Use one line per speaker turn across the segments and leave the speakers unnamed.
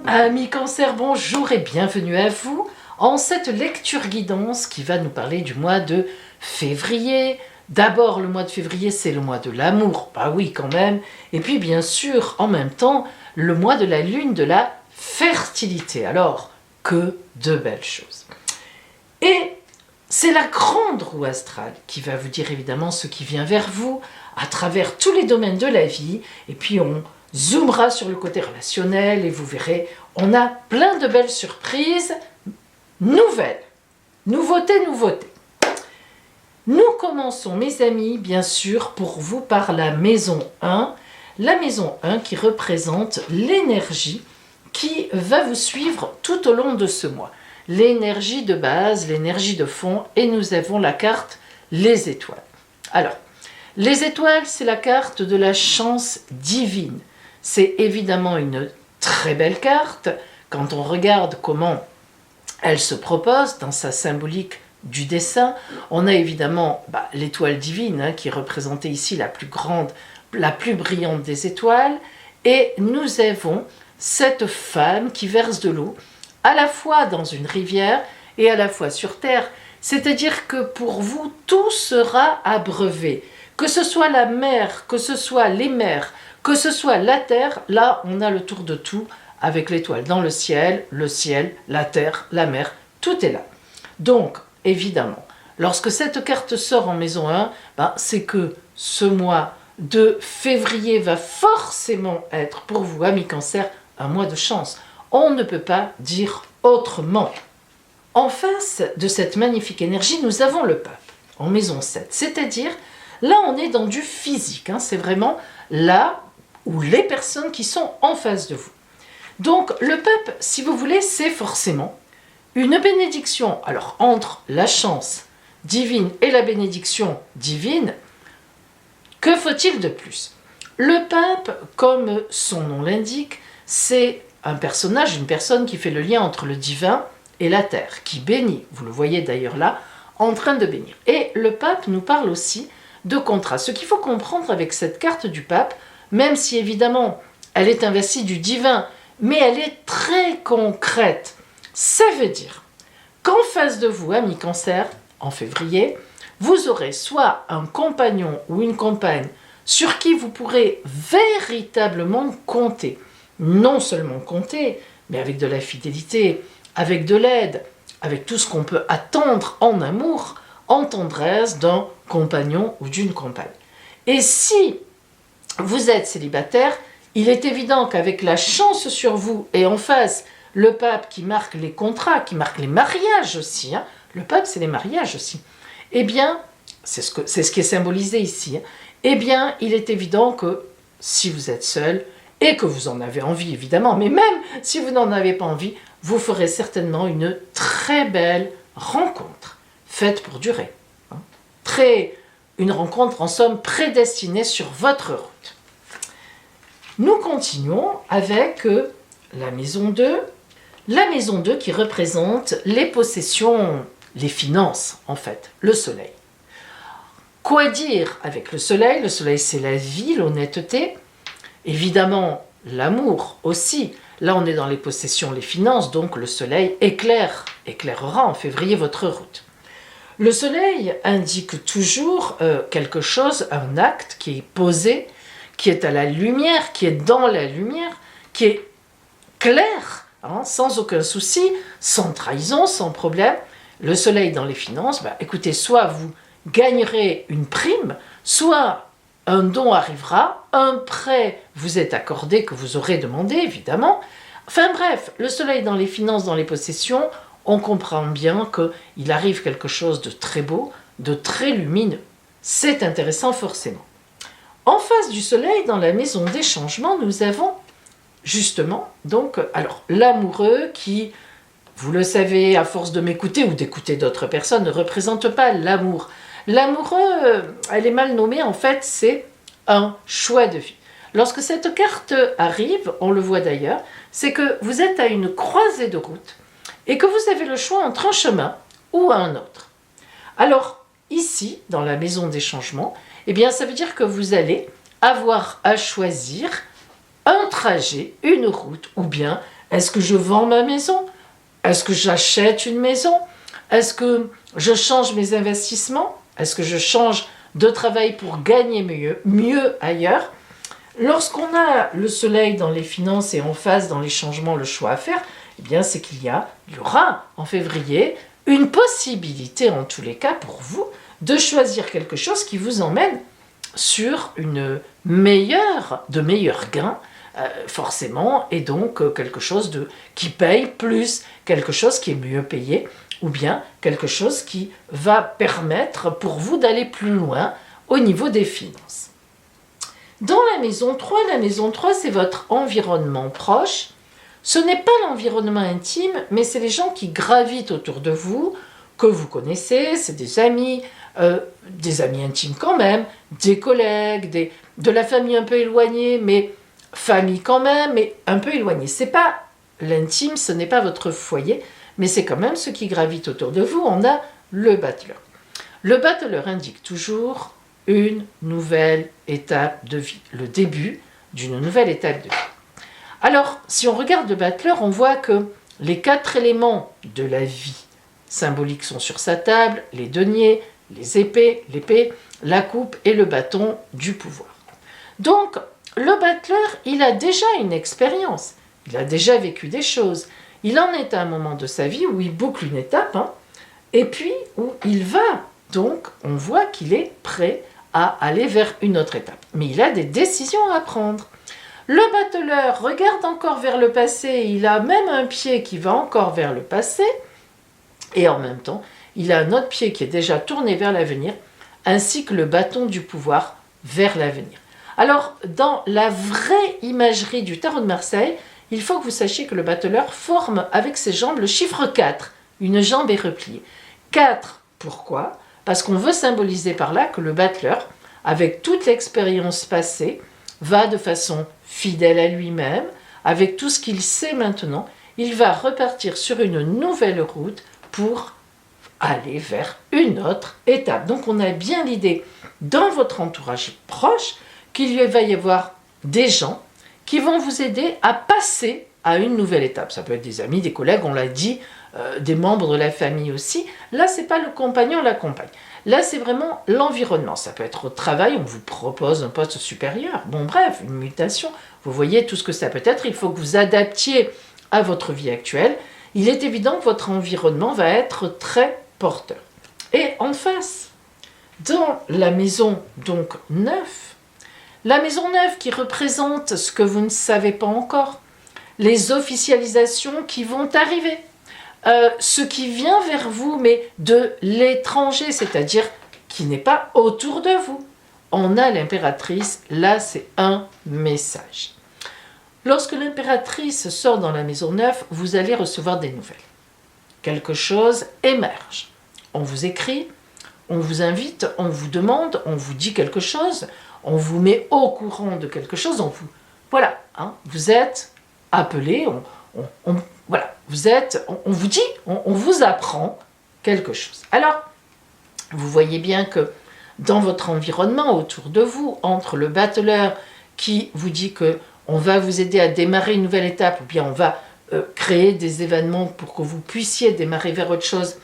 Amis Cancer, bonjour et bienvenue à vous en cette lecture guidance qui va nous parler du mois de février. D'abord, le mois de février, c'est le mois de l'amour, bah oui quand même, et puis bien sûr, en même temps, le mois de la lune de la fertilité. Alors, que de belles choses. Et c'est la grande roue astrale qui va vous dire évidemment ce qui vient vers vous à travers tous les domaines de la vie, et puis on zoomera sur le côté relationnel et vous verrez, on a plein de belles surprises nouvelles. Nouveautés. Nous commençons, mes amis, bien sûr, pour vous par la maison 1. La maison 1 qui représente l'énergie qui va vous suivre tout au long de ce mois. L'énergie de base, l'énergie de fond, et nous avons la carte les étoiles. Alors, les étoiles, c'est la carte de la chance divine. C'est évidemment une très belle carte quand on regarde comment elle se propose dans sa symbolique du dessin. On a évidemment l'étoile divine qui est représentée ici la plus grande, la plus brillante des étoiles, et nous avons cette femme qui verse de l'eau à la fois dans une rivière et à la fois sur terre, c'est-à-dire que pour vous tout sera abreuvé, que ce soit la mer, que ce soit les mers, que ce soit la terre. Là on a le tour de tout avec l'étoile dans le ciel, la terre, la mer, tout est là. Donc évidemment, lorsque cette carte sort en maison 1, c'est que ce mois de février va forcément être pour vous, amis Cancer, un mois de chance. On ne peut pas dire autrement. En face de cette magnifique énergie, nous avons le pape en maison 7, c'est-à-dire là on est dans du physique, c'est vraiment là où les personnes qui sont en face de vous. Donc le pape, si vous voulez, c'est forcément une bénédiction. Alors entre la chance divine et la bénédiction divine, que faut-il de plus? Le pape, comme son nom l'indique, c'est un personnage, une personne qui fait le lien entre le divin et la terre, qui bénit. Vous le voyez d'ailleurs là, en train de bénir. Et le pape nous parle aussi de contrat. Ce qu'il faut comprendre avec cette carte du pape, même si évidemment elle est investie du divin, mais elle est très concrète. Ça veut dire qu'en face de vous, amis Cancer, en février, vous aurez soit un compagnon ou une compagne sur qui vous pourrez véritablement compter. Non seulement compter, mais avec de la fidélité, avec de l'aide, avec tout ce qu'on peut attendre en amour, en tendresse d'un compagnon ou d'une compagne. Et si vous êtes célibataire, il est évident qu'avec la chance sur vous et en face, le pape qui marque les contrats, qui marque les mariages aussi, le pape c'est les mariages aussi, eh bien, c'est ce qui est symbolisé ici, eh bien, il est évident que si vous êtes seul, et que vous en avez envie évidemment, mais même si vous n'en avez pas envie, vous ferez certainement une très belle rencontre, faite pour durer. Une rencontre en somme prédestinée sur votre route. Nous continuons avec la maison 2. La maison 2 qui représente les possessions, les finances en fait, le soleil. Quoi dire avec le soleil? Le soleil c'est la vie, l'honnêteté. Évidemment, l'amour aussi. Là, on est dans les possessions, les finances, donc le soleil éclairera en février votre route. Le soleil indique toujours quelque chose, un acte qui est posé, qui est à la lumière, qui est dans la lumière, qui est clair, sans aucun souci, sans trahison, sans problème. Le soleil dans les finances, écoutez, soit vous gagnerez une prime, soit un don arrivera, un prêt vous est accordé que vous aurez demandé évidemment. Enfin bref, le soleil dans les finances, dans les possessions, on comprend bien qu'il arrive quelque chose de très beau, de très lumineux. C'est intéressant forcément. En face du soleil, dans la maison des changements, nous avons justement donc l'amoureux qui, vous le savez, à force de m'écouter ou d'écouter d'autres personnes, ne représente pas l'amour. L'amoureux, elle est mal nommée, en fait, c'est un choix de vie. Lorsque cette carte arrive, on le voit d'ailleurs, c'est que vous êtes à une croisée de route et que vous avez le choix entre un chemin ou un autre. Alors, ici, dans la maison des changements, eh bien, ça veut dire que vous allez avoir à choisir un trajet, une route ou bien Est-ce que je vends ma maison? Est-ce que j'achète une maison? Est-ce que je change mes investissements? Est-ce que je change de travail pour gagner mieux ailleurs? Lorsqu'on a le soleil dans les finances et en face dans les changements, le choix à faire, eh bien c'est qu'il y aura en février une possibilité en tous les cas pour vous de choisir quelque chose qui vous emmène sur de meilleurs gains forcément, et donc quelque chose qui paye plus, quelque chose qui est mieux payé, ou bien quelque chose qui va permettre pour vous d'aller plus loin au niveau des finances. Dans la maison 3, c'est votre environnement proche. Ce n'est pas l'environnement intime, mais c'est les gens qui gravitent autour de vous, que vous connaissez, c'est des amis intimes quand même, des collègues, de la famille un peu éloignée, mais famille quand même, mais un peu éloignée. C'est pas l'intime, ce n'est pas votre foyer, mais c'est quand même ceux qui gravitent autour de vous. On a le battleur. Le battleur indique toujours une nouvelle étape de vie, le début d'une nouvelle étape de vie. Alors, si on regarde le battleur, on voit que les 4 éléments de la vie symboliques sont sur sa table, les deniers, l'épée, la coupe et le bâton du pouvoir. Donc, le battleur, il a déjà une expérience, il a déjà vécu des choses, il en est à un moment de sa vie où il boucle une étape, et puis où il va, donc on voit qu'il est prêt à aller vers une autre étape. Mais il a des décisions à prendre. Le battleur regarde encore vers le passé, il a même un pied qui va encore vers le passé, et en même temps, il a un autre pied qui est déjà tourné vers l'avenir, ainsi que le bâton du pouvoir vers l'avenir. Alors, dans la vraie imagerie du tarot de Marseille, il faut que vous sachiez que le battleur forme avec ses jambes le chiffre 4. Une jambe est repliée. 4, pourquoi? Parce qu'on veut symboliser par là que le battleur, avec toute l'expérience passée, va de façon fidèle à lui-même, avec tout ce qu'il sait maintenant, il va repartir sur une nouvelle route pour aller vers une autre étape. Donc on a bien l'idée dans votre entourage proche qu'il va y avoir des gens qui vont vous aider à passer à une nouvelle étape. Ça peut être des amis, des collègues, on l'a dit, des membres de la famille aussi. Là, c'est pas le compagnon, la compagne. Là, c'est vraiment l'environnement. Ça peut être au travail, on vous propose un poste supérieur. Bon, bref, une mutation. Vous voyez tout ce que ça peut être. Il faut que vous adaptiez à votre vie actuelle. Il est évident que votre environnement va être très porteur. Et en face, dans la maison donc 9, la maison 9 qui représente ce que vous ne savez pas encore, les officialisations qui vont arriver, ce qui vient vers vous, mais de l'étranger, c'est-à-dire qui n'est pas autour de vous. On a l'impératrice, là c'est un message. Lorsque l'impératrice sort dans la maison 9, vous allez recevoir des nouvelles. Quelque chose émerge. On vous écrit, on vous invite, on vous demande, on vous dit quelque chose, on vous met au courant de quelque chose, voilà, vous êtes appelé, voilà, on vous dit, on vous apprend quelque chose. Alors, vous voyez bien que dans votre environnement, autour de vous, entre le battleur qui vous dit que on va vous aider à démarrer une nouvelle étape, ou bien on va créer des événements pour que vous puissiez démarrer vers autre chose,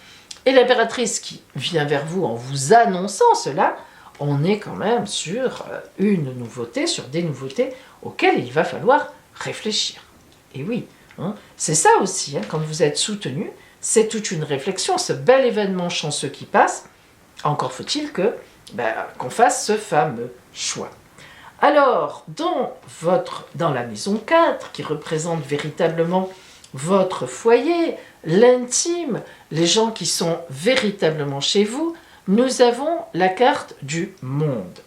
et l'impératrice qui vient vers vous en vous annonçant cela, on est quand même sur une nouveauté, sur des nouveautés auxquelles il va falloir réfléchir. Et oui, c'est ça aussi, quand vous êtes soutenu, c'est toute une réflexion, ce bel événement chanceux qui passe, encore faut-il qu'on fasse ce fameux choix. Alors, dans la maison 4, qui représente véritablement votre foyer, l'intime, les gens qui sont véritablement chez vous, nous avons la carte du monde.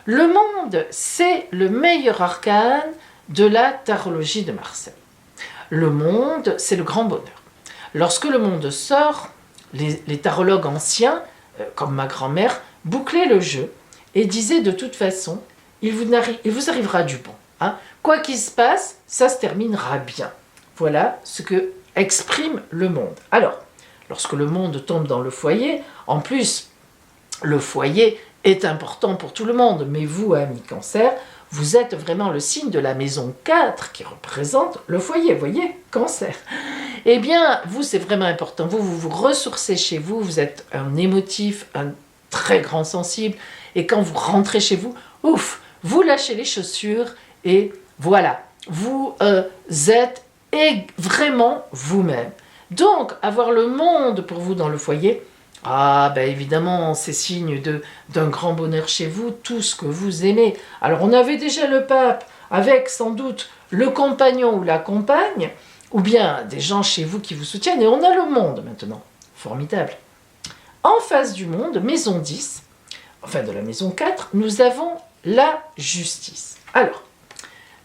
Le monde, c'est le meilleur arcane de la tarologie de Marseille. Le monde, c'est le grand bonheur. Lorsque le monde sort, les tarologues anciens, comme ma grand-mère, bouclaient le jeu et disaient de toute façon, il vous arrivera du bon. Quoi qu'il se passe, ça se terminera bien. Voilà ce que exprime le monde. Alors, lorsque le monde tombe dans le foyer, en plus, le foyer est important pour tout le monde, mais vous, amis Cancer, vous êtes vraiment le signe de la maison 4 qui représente le foyer, vous voyez, Cancer. Eh bien, vous, c'est vraiment important. Vous vous ressourcez chez vous, vous êtes un émotif, un très grand sensible, et quand vous rentrez chez vous, ouf, vous lâchez les chaussures, et voilà, vous êtes vraiment vous-même. Donc, avoir le monde pour vous dans le foyer, ah, ben évidemment, c'est signe d'un grand bonheur chez vous, tout ce que vous aimez. Alors, on avait déjà le pape, avec sans doute le compagnon ou la compagne, ou bien des gens chez vous qui vous soutiennent, et on a le monde maintenant. Formidable. En face du monde, maison 10, enfin de la maison 4, nous avons la justice. Alors,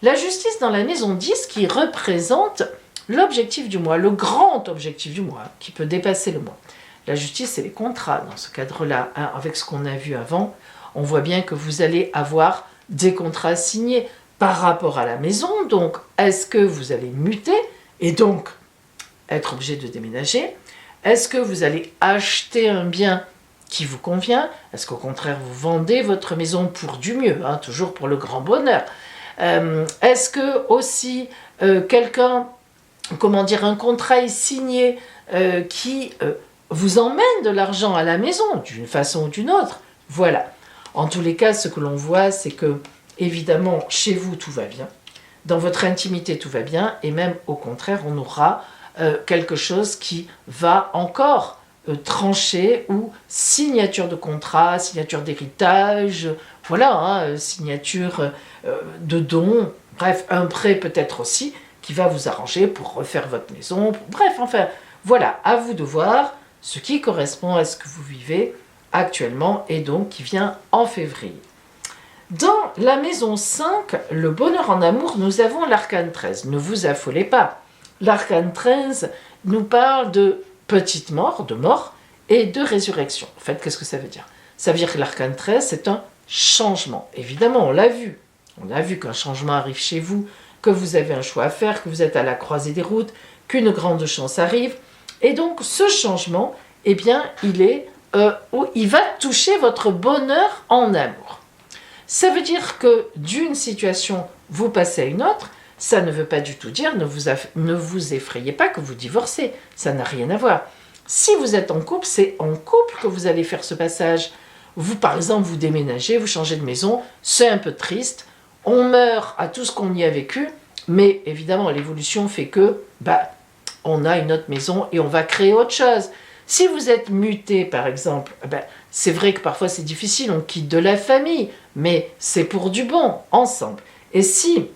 la justice dans la maison 10 qui représente l'objectif du mois, le grand objectif du mois, qui peut dépasser le mois. La justice, c'est les contrats dans ce cadre-là. Hein, avec ce qu'on a vu avant, on voit bien que vous allez avoir des contrats signés par rapport à la maison. Donc, est-ce que vous allez muter et donc être obligé de déménager? Est-ce que vous allez acheter un bien qui vous convient? Est-ce qu'au contraire, vous vendez votre maison pour du mieux, hein, toujours pour le grand bonheur? Est-ce que aussi quelqu'un, comment dire, un contrat est signé qui vous emmène de l'argent à la maison, d'une façon ou d'une autre? Voilà. En tous les cas, ce que l'on voit, c'est que, évidemment, chez vous, tout va bien. Dans votre intimité, tout va bien. Et même, au contraire, on aura quelque chose qui va encore trancher, ou signature de contrat, signature d'héritage, voilà, hein, signature de don, bref, un prêt peut-être aussi, qui va vous arranger pour refaire votre maison, bref, enfin, voilà, à vous de voir ce qui correspond à ce que vous vivez actuellement, et donc qui vient en février. Dans la maison 5, le bonheur en amour, nous avons l'arcane 13. Ne vous affolez pas. L'arcane 13 nous parle de petite mort, de mort, et de résurrection. En fait, qu'est-ce que ça veut dire? Ça veut dire que l'arcane 13, c'est un changement. Évidemment, on l'a vu. On a vu qu'un changement arrive chez vous, que vous avez un choix à faire, que vous êtes à la croisée des routes, qu'une grande chance arrive. Et donc, ce changement, eh bien, il va toucher votre bonheur en amour. Ça veut dire que d'une situation, vous passez à une autre. Ça ne veut pas du tout dire, ne vous effrayez pas que vous divorcez. Ça n'a rien à voir. Si vous êtes en couple, c'est en couple que vous allez faire ce passage. Vous, par exemple, vous déménagez, vous changez de maison, c'est un peu triste. On meurt à tout ce qu'on y a vécu, mais évidemment, l'évolution fait que, on a une autre maison et on va créer autre chose. Si vous êtes muté, par exemple, c'est vrai que parfois c'est difficile, on quitte de la famille, mais c'est pour du bon, ensemble. Et si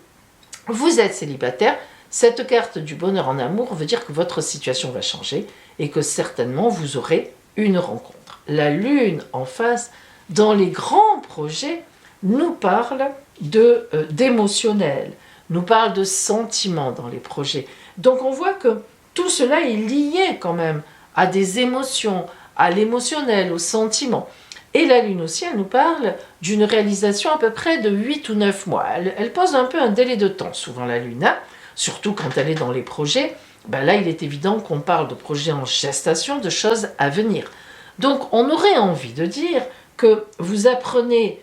vous êtes célibataire, cette carte du bonheur en amour veut dire que votre situation va changer et que certainement vous aurez une rencontre. La lune en face, dans les grands projets, nous parle d'émotionnel, nous parle de sentiments dans les projets. Donc on voit que tout cela est lié quand même à des émotions, à l'émotionnel, au sentiment. Et la lune aussi, elle nous parle d'une réalisation à peu près de 8 ou 9 mois. Elle pose un peu un délai de temps, souvent la lune, hein, surtout quand elle est dans les projets. Là, il est évident qu'on parle de projets en gestation, de choses à venir. Donc, on aurait envie de dire que vous apprenez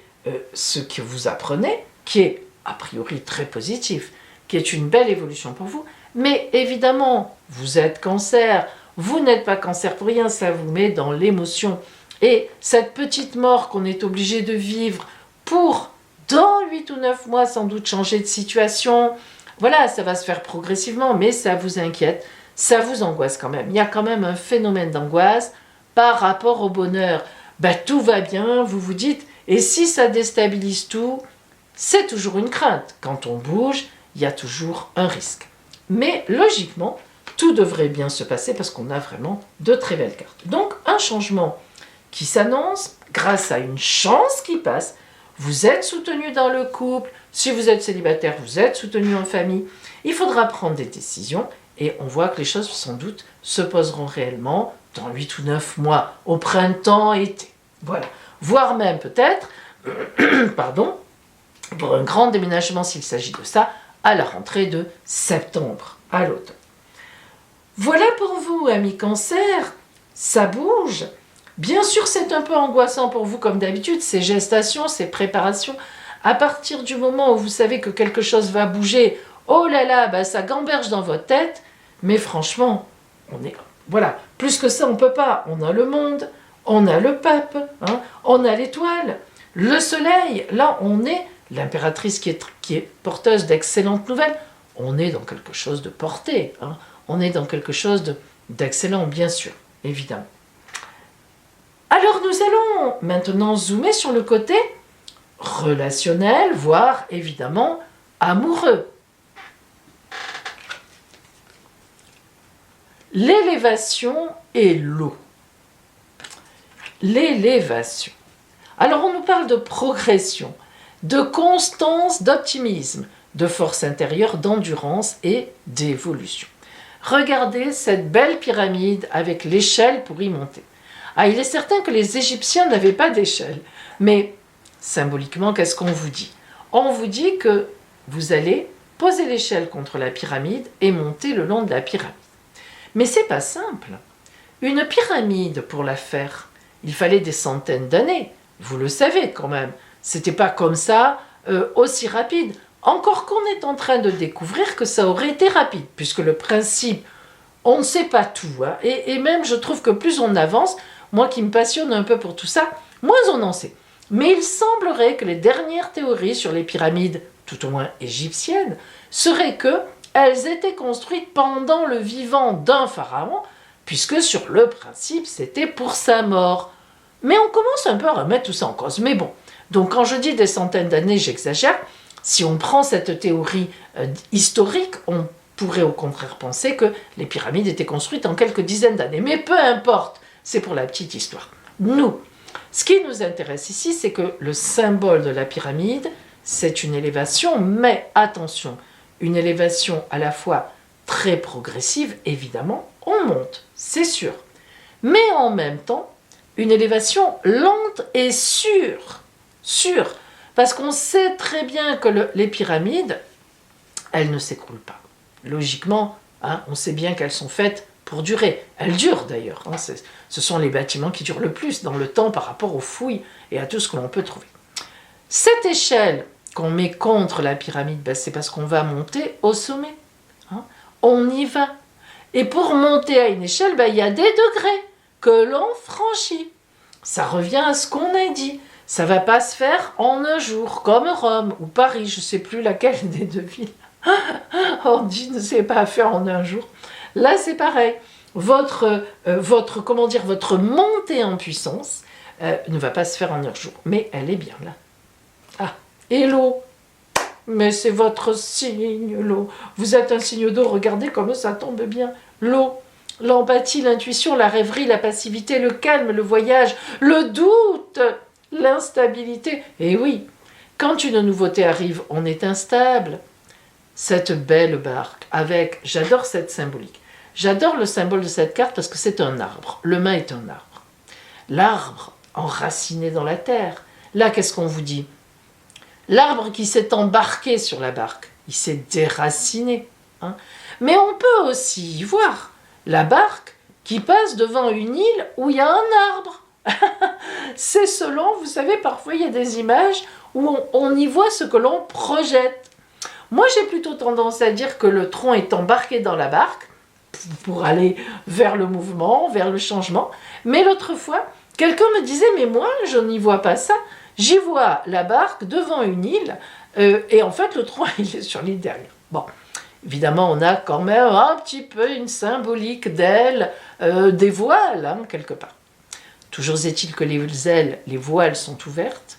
ce que vous apprenez, qui est a priori très positif, qui est une belle évolution pour vous, mais évidemment, vous êtes Cancer, vous n'êtes pas Cancer pour rien, ça vous met dans l'émotion. Et cette petite mort qu'on est obligé de vivre pour, dans 8 ou 9 mois, sans doute changer de situation, voilà, ça va se faire progressivement, mais ça vous inquiète, ça vous angoisse quand même. Il y a quand même un phénomène d'angoisse par rapport au bonheur. Tout va bien, vous vous dites, et si ça déstabilise tout, c'est toujours une crainte. Quand on bouge, il y a toujours un risque. Mais logiquement, tout devrait bien se passer parce qu'on a vraiment de très belles cartes. Donc, un changement qui s'annonce grâce à une chance qui passe. Vous êtes soutenu dans le couple. Si vous êtes célibataire, vous êtes soutenu en famille. Il faudra prendre des décisions et on voit que les choses, sans doute, se poseront réellement dans 8 ou 9 mois, au printemps, été. Voilà. Voire même peut-être, pardon, pour un grand déménagement s'il s'agit de ça, à la rentrée de septembre, à l'automne. Voilà pour vous, amis Cancer, ça bouge. Bien sûr, c'est un peu angoissant pour vous comme d'habitude, ces gestations, ces préparations. À partir du moment où vous savez que quelque chose va bouger, oh là là, bah ça gamberge dans votre tête, mais franchement, on est... Voilà, plus que ça, on ne peut pas. On a le monde, on a le pape, hein, on a l'étoile, le soleil. Là, on est l'impératrice qui est porteuse d'excellentes nouvelles. On est dans quelque chose de porté. Hein, on est dans quelque chose d'excellent, bien sûr, évidemment. Alors, nous allons maintenant zoomer sur le côté relationnel, voire évidemment amoureux. L'élévation et l'eau. L'élévation. Alors on nous parle de progression, de constance, d'optimisme, de force intérieure, d'endurance et d'évolution. Regardez cette belle pyramide avec l'échelle pour y monter. Ah, il est certain que les Égyptiens n'avaient pas d'échelle, mais symboliquement, qu'est-ce qu'on vous dit? On vous dit que vous allez poser l'échelle contre la pyramide et monter le long de la pyramide. Mais c'est pas simple. Une pyramide, pour la faire, il fallait des centaines d'années. Vous le savez quand même. C'était pas comme ça, aussi rapide. Encore qu'on est en train de découvrir que ça aurait été rapide, puisque le principe, on ne sait pas tout. Hein, et même, je trouve que plus on avance, moi qui me passionne un peu pour tout ça, moins on en sait. Mais il semblerait que les dernières théories sur les pyramides, tout au moins égyptiennes, seraient que elles étaient construites pendant le vivant d'un pharaon, puisque sur le principe, c'était pour sa mort. Mais on commence un peu à remettre tout ça en cause. Mais bon, donc quand je dis des centaines d'années, j'exagère. Si on prend cette théorie historique, on pourrait au contraire penser que les pyramides étaient construites en quelques dizaines d'années. Mais peu importe, c'est pour la petite histoire. Nous, ce qui nous intéresse ici, c'est que le symbole de la pyramide, c'est une élévation, mais attention, une élévation à la fois très progressive, évidemment, on monte, c'est sûr, mais en même temps, une élévation lente et sûre, parce qu'on sait très bien que les pyramides, elles ne s'écroulent pas. Logiquement, hein, on sait bien qu'elles sont faites pour durer. Elles durent d'ailleurs, hein, ce sont les bâtiments qui durent le plus dans le temps par rapport aux fouilles et à tout ce que l'on peut trouver. Cette échelle qu'on met contre la pyramide, ben c'est parce qu'on va monter au sommet. Hein. On y va. Et pour monter à une échelle, ben, il y a des degrés que l'on franchit. Ça revient à ce qu'on a dit. Ça ne va pas se faire en un jour, comme Rome ou Paris, je ne sais plus laquelle des deux villes. On dit ne sait pas faire en un jour. Là, c'est pareil. Votre montée en puissance ne va pas se faire en un jour, mais elle est bien là. Ah, et l'eau, mais c'est votre signe, l'eau. Vous êtes un signe d'eau, regardez comme ça tombe bien. L'eau, l'empathie, l'intuition, la rêverie, la passivité, le calme, le voyage, le doute, l'instabilité. Et oui, quand une nouveauté arrive, on est instable. Cette belle barque avec, j'adore cette symbolique. J'adore le symbole de cette carte parce que c'est un arbre. Le mât est un arbre. L'arbre enraciné dans la terre. Là, qu'est-ce qu'on vous dit? L'arbre qui s'est embarqué sur la barque, il s'est déraciné. Hein. Mais on peut aussi y voir la barque qui passe devant une île où il y a un arbre. C'est selon, vous savez, parfois il y a des images où on y voit ce que l'on projette. Moi, j'ai plutôt tendance à dire que le tronc est embarqué dans la barque pour aller vers le mouvement, vers le changement. Mais l'autre fois, quelqu'un me disait, mais moi, je n'y vois pas ça. J'y vois la barque devant une île et en fait, le tronc, il est sur l'île derrière. Bon, évidemment, on a quand même un petit peu une symbolique d'aile, des voiles, hein, quelque part. Toujours est-il que les ailes, les voiles sont ouvertes.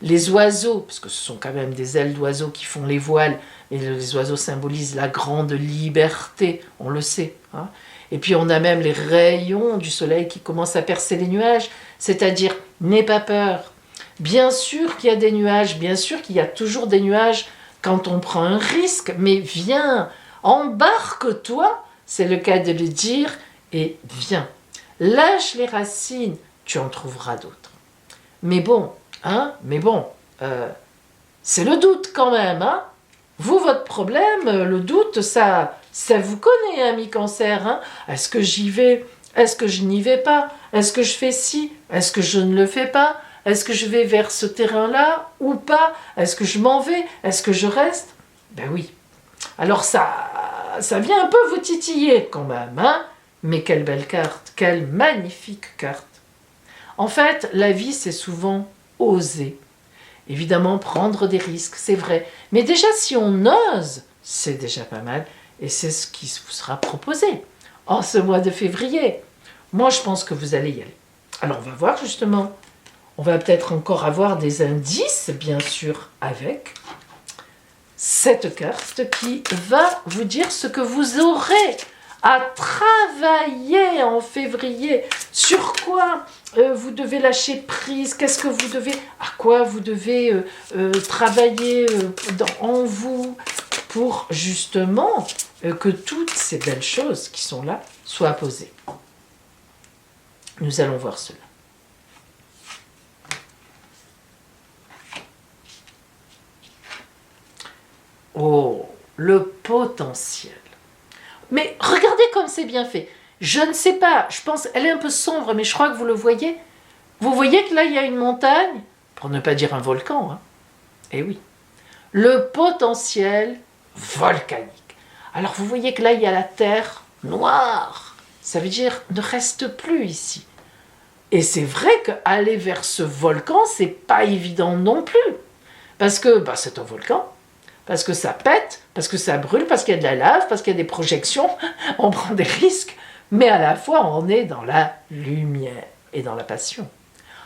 Les oiseaux, parce que ce sont quand même des ailes d'oiseaux qui font les voiles, et les oiseaux symbolisent la grande liberté, on le sait. Hein. Et puis on a même les rayons du soleil qui commencent à percer les nuages, c'est-à-dire, n'aie pas peur. Bien sûr qu'il y a des nuages, bien sûr qu'il y a toujours des nuages quand on prend un risque, mais viens, embarque-toi, c'est le cas de le dire, et viens. Lâche les racines, tu en trouveras d'autres. Mais bon, c'est le doute quand même. Hein. Vous, votre problème, le doute, ça vous connaît, ami Cancer. Hein. Est-ce que j'y vais Est-ce que je n'y vais pas? Est-ce que je fais ci? Est-ce que je ne le fais pas? Est-ce que je vais vers ce terrain-là ou pas? Est-ce que je m'en vais? Est-ce que je reste? Ben oui. Alors ça vient un peu vous titiller quand même, hein? Mais quelle belle carte, quelle magnifique carte. En fait, la vie, c'est souvent oser. Évidemment, prendre des risques, c'est vrai. Mais déjà, si on ose, c'est déjà pas mal. Et c'est ce qui vous sera proposé en ce mois de février. Moi, je pense que vous allez y aller. Alors, on va voir justement. On va peut-être encore avoir des indices, bien sûr, avec cette carte qui va vous dire ce que vous aurez à travailler en février. Sur quoi vous devez lâcher prise? Qu'est-ce que vous devez, à quoi vous devez travailler en vous pour justement que toutes ces belles choses qui sont là soient posées. Nous allons voir cela. Oh, le potentiel. Mais regardez comme c'est bien fait. Je ne sais pas, je pense, elle est un peu sombre, mais je crois que vous le voyez. Vous voyez que là, il y a une montagne, pour ne pas dire un volcan. Hein. Eh oui. Le potentiel volcanique. Alors, vous voyez que là, il y a la terre noire. Ça veut dire, ne reste plus ici. Et c'est vrai qu'aller vers ce volcan, c'est pas évident non plus. Parce que c'est un volcan. Parce que ça pète, parce que ça brûle, parce qu'il y a de la lave, parce qu'il y a des projections, on prend des risques, mais à la fois on est dans la lumière et dans la passion.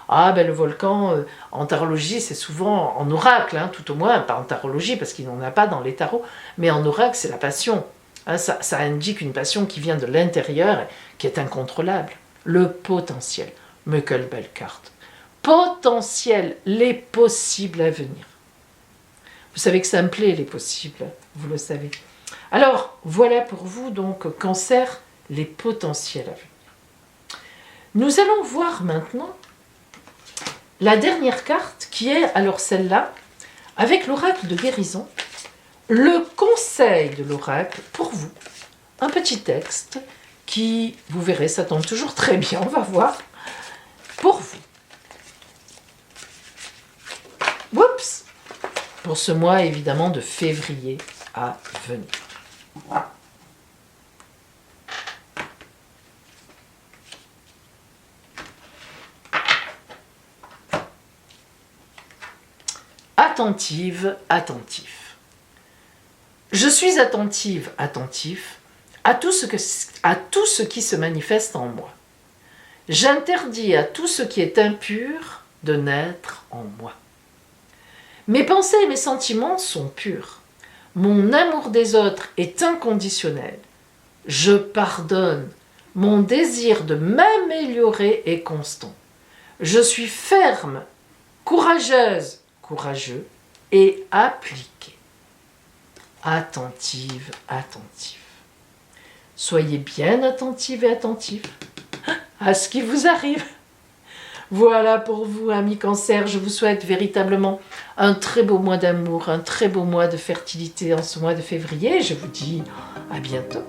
Ah le volcan, en tarologie, c'est souvent en oracle, hein, tout au moins, pas en tarologie, parce qu'il n'en a pas dans les tarots, mais en oracle, c'est la passion. Hein, ça indique une passion qui vient de l'intérieur, qui est incontrôlable. Le potentiel. Mais quelle belle carte. Potentiel, les possibles à venir. Vous savez que ça me plaît, les possibles, vous le savez. Alors, voilà pour vous, donc, Cancer, les potentiels à venir. Nous allons voir maintenant la dernière carte, qui est, alors celle-là, avec l'oracle de guérison, le conseil de l'oracle pour vous. Un petit texte qui, vous verrez, ça tombe toujours très bien, on va voir, pour vous. Oups! Pour ce mois, évidemment, de février à venir. Attentive, attentif. Je suis attentive, attentif à tout ce qui se manifeste en moi. J'interdis à tout ce qui est impur de naître en moi. Mes pensées et mes sentiments sont purs. Mon amour des autres est inconditionnel. Je pardonne. Mon désir de m'améliorer est constant. Je suis ferme, courageuse, courageux et appliqué. Attentive, attentif. Soyez bien attentive et attentif à ce qui vous arrive. Voilà pour vous, amis Cancer, je vous souhaite véritablement un très beau mois d'amour, un très beau mois de fertilité en ce mois de février. Je vous dis à bientôt.